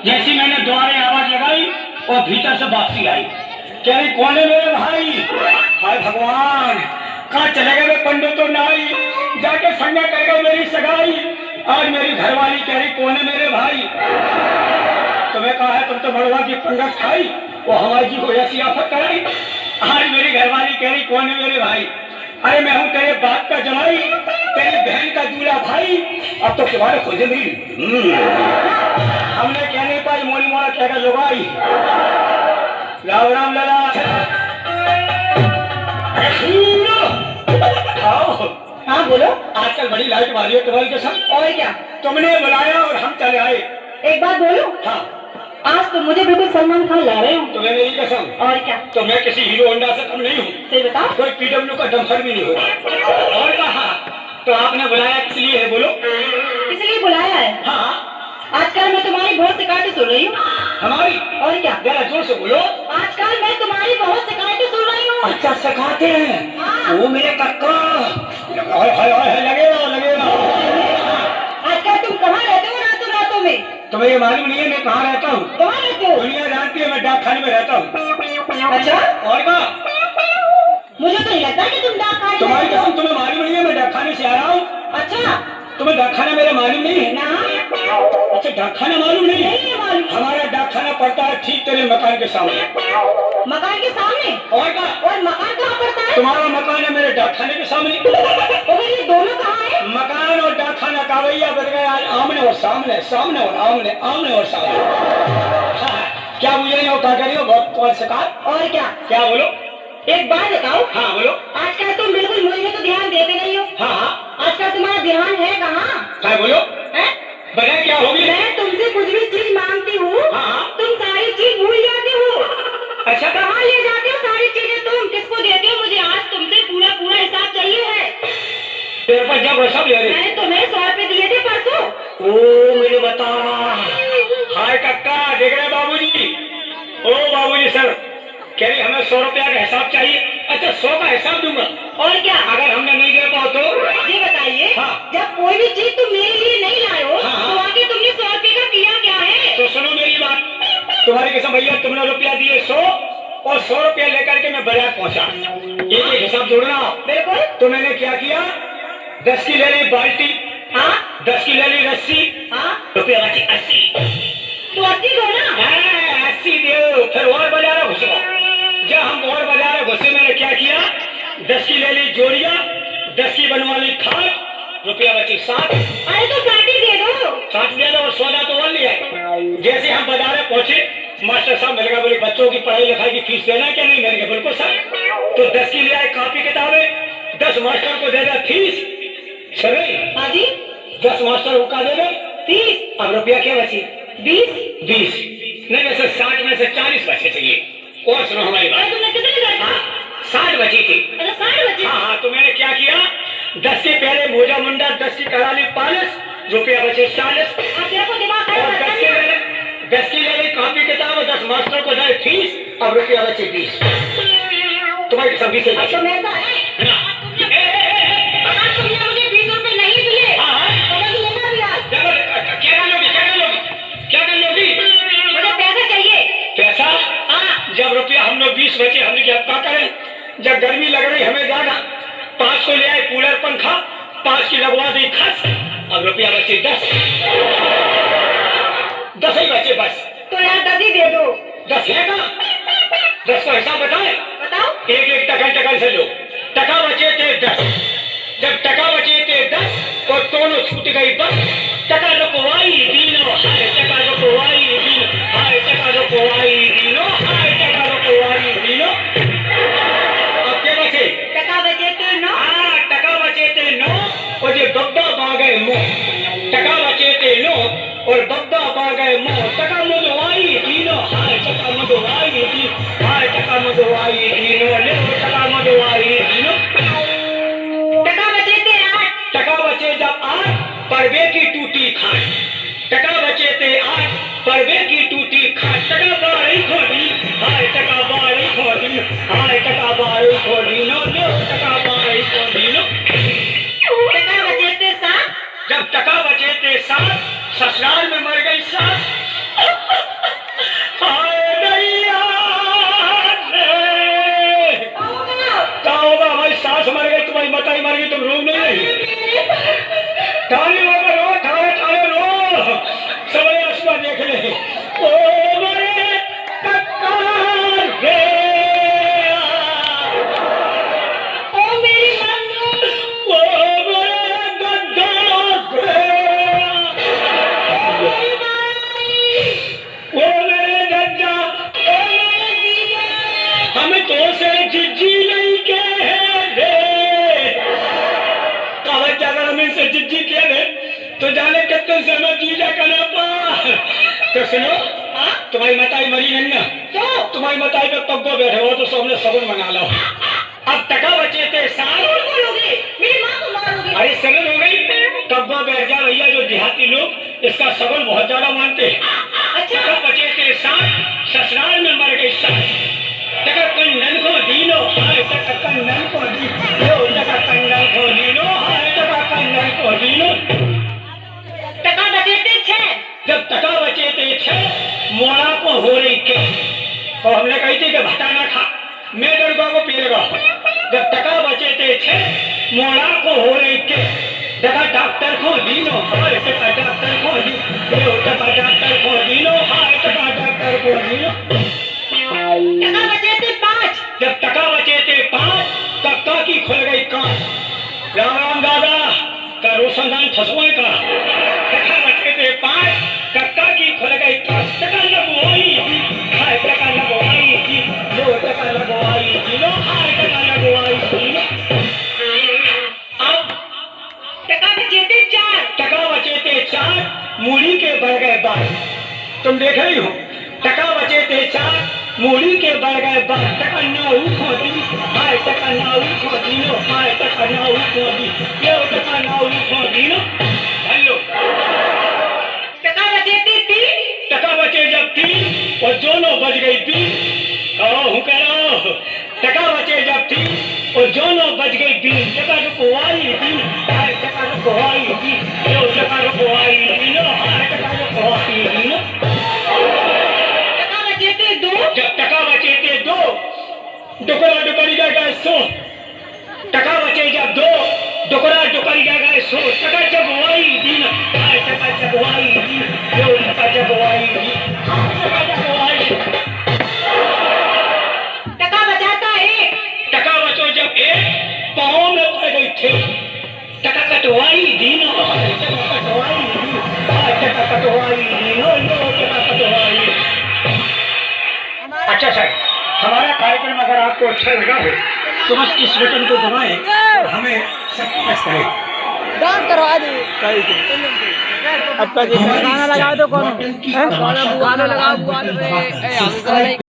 जैसी मैंने द्वारे आवाज लगाई और भीतर से वापसी आई। कह रही कौन है मेरे भाई? हाय भगवान, कहाँ चले गए पंडित तो नाई, जाके संगा कर गए मेरी सगाई। आज मेरी घरवाली कह रही कौन है मेरे भाई? तुम्हें कहा है तुम तो बड़वा की पंगत खाई, वो हमारी जी को ऐसी आफत कराई। आज मेरी घरवाली कह रही कौन है मेरे भाई? अरे मैं हूँ तेरे बाप का जमाई, तेरी बहन का दूल्हा भाई। अब तो तुम्हारे खोजे मिली। हमने कह नहीं पाई, मोली मोड़ा कहकर लुगाई। राम राम लला। हाँ बोलो। आजकल बड़ी लाइट मारी है तुम्हारी कसम। और क्या? तुमने बुलाया और हम चले आए। एक बात बोलो। हाँ। आज तो मुझे बिल्कुल सलमान खान ला रहे हो। तुम्हें मेरी कसम। और क्या? तो मैं किसी हीरो होंडा से कम नहीं हूँ। सही बताओ। कोई पीडब्ल्यू का डम्फर भी नहीं होगा। और कहा तो आपने बुलाया किस लिए है बोलो? इसलिए बुलाया है। हाँ। आजकल मैं तुम्हारी बहुत शिकायतें सुन रही हूँ। हमारी? और क्या? जरा जोर से बोलो। आजकल मैं तुम्हारी बहुत शिकायतें सुन रही हूँ। अच्छा सिखाते हैं? हाँ। वो मेरे कक्का। लगेगा लगेगा। आजकल तुम कहाँ रहते हो रातों रातों में? तुम्हें ये मालूम नहीं है मैं कहाँ रहता हूँ? कहाँ रहते हो? दुनिया जानती है मैं डाक खाने में रहता हूँ। अच्छा। और क्या? मुझे तो नहीं लगता कि तुम डाक खाने तुम्हारी में रहते कसम हो। तुम्हें मालूम नहीं है मैं डाक खाने से आया हूँ। अच्छा। तुम्हें डाक खाना मेरा मालूम नहीं है? ना। अच्छा डाक खाना मालूम नहीं है? नहीं है मालूम। हमारा डाक खाना पड़ता है ठीक तेरे मकान के सामने। मकान के सामने? और क्या? और मकान कहाँ पड़ता है? तुम्हारा मकान है मेरे डाक खाने के सामने। और ये दोनों कहाँ है? मकान और डाक खाना कावैया बन गए आज आमने और सामने, सामने और आमने, आमने और सामने। हाँ, क्या बुझ रही हो, क्या कर रही हो? बहुत कौन शिकार? और क्या? क्या बोलो? एक बात बताओ। हाँ बोलो। आजकल तुम बिल्कुल मुझे तो ध्यान देते नहीं हो। हाँ हाँ। आजकल तुम्हारा ध्यान है कहाँ? क्या बोलो? हैं? बताए क्या होगी? मैं तुमसे कुछ भी चीज मांगती हूँ, हाँ। तुम सारी चीज भूल जाते हो। अच्छा कहाँ ले जाते हो सारी चीजें? तुम किसको देते हो? मुझे आज तुमसे पूरा पूरा हिसाब चाहिए है। तेरे पर जब सब ले रहे। मैंने तुम्हें 100 रुपए दिए थे परसों। ओ मुझे बता। हाय कक्का, देख रहे बाबूजी? ओ बाबूजी सर कह रही हमें 100 रुपया का हिसाब चाहिए। अच्छा 100 का हिसाब दूंगा। और क्या? अगर हमने नहीं दे पाओ तो? ये बताइए। हाँ। जब कोई भी चीज तुम मेरे लिए नहीं लाए हो, हाँ। तो आगे तुमने 100 रुपए का किया क्या है? तो सुनो मेरी बात, तुम्हारी कसम भैया तुमने रुपया दिए 100 और 100 रुपया लेकर के मैं बाजार पहुंचा। एक हिसाब जोड़ना। बिल्कुल। तो मैंने क्या किया, 10 की ले ली बाल्टी। हाँ। 10 की ले ली रस्सी। हाँ। रुपया बची 80। तो 80 दो ना। 80 दो। फिर और बाजार घुसो। जब हम और बाजार घुसे मैंने क्या किया, 10 की ले ली जोड़िया, 10 की बनवा ली खाट, रुपया बची 60। अरे तो 60 ही दे दो। 60 दे दो और सौदा तो और लिया। जैसे हम बाजार पहुंचे मास्टर साहब मिल गया, बोले बच्चों की पढ़ाई लिखाई की फीस देना क्या? नहीं मैंने बिल्कुल सर। तो 10 की ले आए कॉपी किताबें, 10 मास्टर को दे दे फीस। सर हाँ जी। 10 मास्टर का दे दे फीस। अब रुपया क्या बची? 20 नहीं वैसे 60 में से 40 बचे चाहिए। और सुनो हमारी बात। तुमने कितने दे? हाँ 60 बची थी। अच्छा 60 बचे। हाँ हाँ। तो मैंने क्या किया, 10 के पहले मोजा मुंडा, 10 की कराली पालिश, रुपया बचे 40। आपको दिमाग और 10 की ले ली कॉपी किताब और 10 मास्टर को दे फीस। अब रुपया बचे 20। तुम्हारी सब 20 तो मैं तो है। अगर तुमने मुझे 20 रुपए नहीं दिए, तो मैं लेना भी आज। क्या कर लोगी? मुझे पैसा चाहिए। पैसा? हाँ। जब रुपया हम लोग 20 बचे हमने क्या करें? जब गर्मी लग रही हमें ज्यादा, 5 को ले आए कूलर पंखा, 5 की लगवा दी खस। अब रुपया बचे 10। 10 ही बचे बस। तो यार 10 ही दे दो। 10 है ना? 10 का हिसाब बताए? बताओ। एक एक टकल से लो। टका बचे थे 10। जब टका बचे थे 10 तो दोनों छूट गई बस। टका रुकवाई दीनो हाय, टका रुकवाई दीनो हाय, टका रुकवाई दीनो हाय, टका रुकवाई दीनो। अब क्या बचे? टका बचे थे 9। हाँ टका बचे थे 9 और ये बब्बा पा गए मुंह। टका बचे थे 9 और बब्बा पा गए मुंह। टका मुदवाई दीनो हाय, टका मुदवाई दीनो हाय, टका मुदवाई दीनो ले टका मुदवाई दीनो। टका बचे थे 8। टका बचे जब 8 परवे की टूटी खाट। टका बचे थे 8 परवे की टूटी खाट। टका बारी खोली हाय, टका बारी खोली हाय, टका बारी खोली नो ले टका बारी खोली नो। टका बचे थे 7। जब टका बचे थे 7 ससुराल में मर गई सास। सुनो, हाँ? तुम्हारी मताई मरी नहीं ना, क्यों? तुम्हारी मताई पे पग्गो बैठे हो तो सबने सगुन मना लो। अब टका बचे थे साल, झूठ बोलोगे, मेरी माँ को मारोगे। अरे सगुन हो गई, पग्गो बैठ जा भैया। जो देहाती लोग इसका सगुन बहुत ज्यादा मानते हैं। अच्छा, टका बचे थे साल, ससुराल में मर गई साल। टका कंडन को दीनो, हाय टका कंडन को दीनो, टका कंडन को दीनो, हाय टका कंडन को दीनो। टका बचे थे 6। जब टका बचे थे 6, मोड़ा को हो रही के, और हमने कही थी कि भटा ना खा, मैं डरगा को पिएगा। जब टका बचे थे 6, मोड़ा को हो रही के, टका डॉक्टर को दीनो, हाय टका डॉक्टर को दीनो, टका डॉक्टर को दीनो, हाय टका डॉक्टर को दीनो। टका बचे थे 5। जब टका बचे थे 5, कक्का की खुल गई कान। राम राम दादा का रोशनदान फसवाए का। टका बचे थे 5, कक्का की खुल गई कान। टका लगवाई, हाय टका लगवाई जी, लो टका लगवाई जी, लो हाय टका लगवाई जी। अब टका बचे थे 4। टका बचे थे 4, मूली के बढ़ गए बाल। तुम देख रही हो, टका बचे थे 4, मूली के बढ़ गए बाल। टका नाऊ खोदी, हाय टका नाऊ खोदी लो, हाय टका नाऊ खोदी, लो टका नाऊ खोदी लो। हेलो, टका बचे थे 3। टका बचे जब 3 और दोनों बज गई 20। कहो करो, टका बचे जब 3 और दोनों बज गई 20। टका रुकवाई दी, हाय टका रुकवाई दी, लो टका रुकवाई दी लो, हाय टका रुकवाई दी लो। टका बचे थे 2। जब टका बचे थे 2, डुकरा डुकरी गए सो। टका बचे जब 2, डुकरा डुकरी गए सो। टका जगवाई दी ना, हाय टका जगवाई दी, लो टका जगवाई दी, हाय टका जगवाई। टका बचा था 1। टका बचो जब 1, पाँव में पड़ गई थे। टका कटवाई दी ना, हाय टका कटवाई दी, हाय टका कटवाई दी, लो लो टका कटवाई। अच्छा सर, हमारा कार्यक्रम अगर आपको अच्छा लगा हो तो बस इस बटन को दबाएं और हमें सब्सक्राइब करें। डांस करवा दे अब गाना लगा दो कौन गाना लगाओ